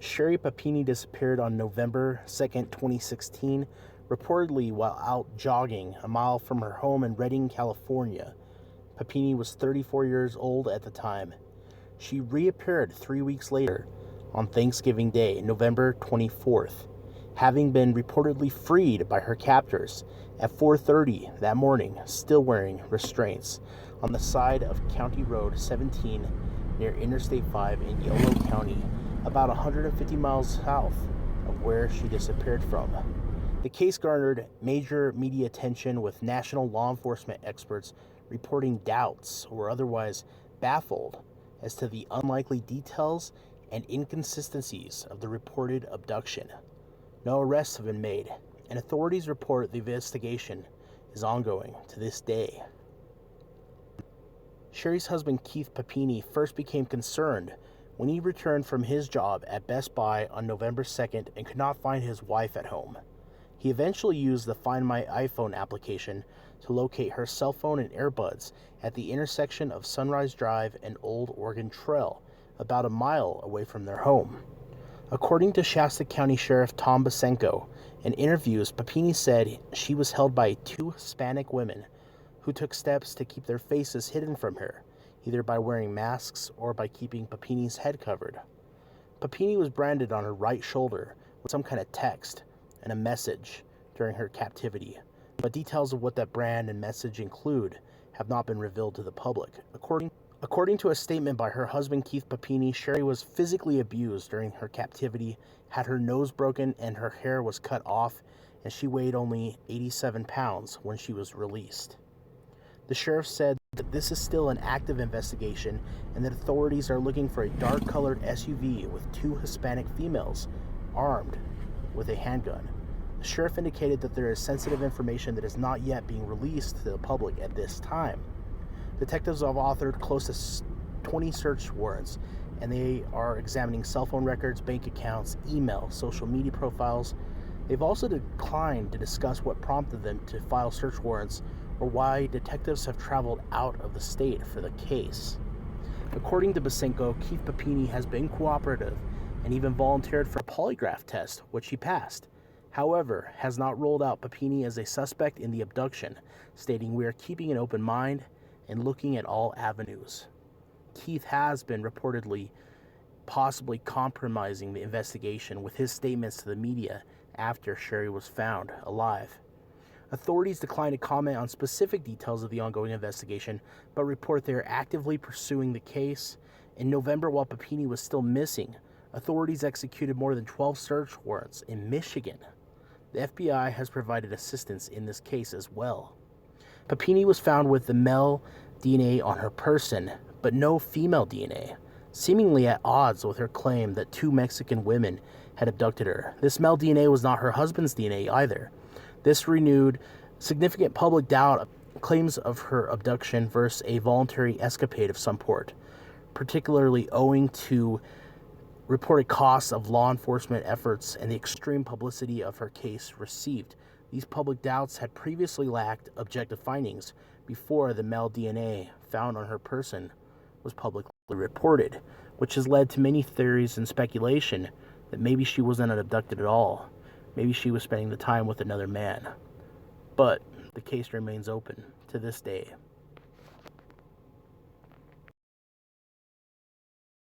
Sherri Papini disappeared on November 2nd, 2016, reportedly while out jogging a mile from her home in Redding, California. Papini was 34 years old at the time. She reappeared 3 weeks later on Thanksgiving Day, November 24th, having been reportedly freed by her captors at 4:30 that morning, still wearing restraints, on the side of County Road 17 near Interstate 5 in Yolo County, about 150 miles south of where she disappeared from. The case garnered major media attention, with national law enforcement experts reporting doubts or otherwise baffled as to the unlikely details and inconsistencies of the reported abduction. No arrests have been made, and authorities report the investigation is ongoing to this day. Sherri's husband, Keith Papini, first became concerned when he returned from his job at Best Buy on November 2nd and could not find his wife at home. He eventually used the Find My iPhone application to locate her cell phone and earbuds at the intersection of Sunrise Drive and Old Oregon Trail, about a mile away from their home. According to Shasta County Sheriff Tom Basenko, in interviews, Papini said she was held by two Hispanic women who took steps to keep their faces hidden from her, either by wearing masks or by keeping Papini's head covered. Papini was branded on her right shoulder with some kind of text and a message during her captivity, but details of what that brand and message include have not been revealed to the public. According to a statement by her husband, Keith Papini, Sherri was physically abused during her captivity, had her nose broken, and her hair was cut off, and she weighed only 87 pounds when she was released. The sheriff said that this is still an active investigation and that authorities are looking for a dark-colored SUV with two Hispanic females armed with a handgun. The sheriff indicated that there is sensitive information that is not yet being released to the public at this time. Detectives have authored close to 20 search warrants, and they are examining cell phone records, bank accounts, email, social media profiles. They've also declined to discuss what prompted them to file search warrants or why detectives have traveled out of the state for the case. According to Basenko, Keith Papini has been cooperative and even volunteered for a polygraph test, which he passed. However, has not ruled out Papini as a suspect in the abduction, stating, "We are keeping an open mind and looking at all avenues." Keith has been reportedly possibly compromising the investigation with his statements to the media after Sherri was found alive. Authorities declined to comment on specific details of the ongoing investigation, but report they are actively pursuing the case. In November, while Papini was still missing, authorities executed more than 12 search warrants in Michigan. The FBI has provided assistance in this case as well. Papini was found with the male DNA on her person, but no female DNA, seemingly at odds with her claim that two Mexican women had abducted her. This male DNA was not her husband's DNA either. This renewed significant public doubt of claims of her abduction versus a voluntary escapade of some sort, particularly owing to reported costs of law enforcement efforts and the extreme publicity of her case received. These public doubts had previously lacked objective findings before the male DNA found on her person was publicly reported, which has led to many theories and speculation that maybe she wasn't abducted at all. Maybe she was spending the time with another man. But the case remains open to this day.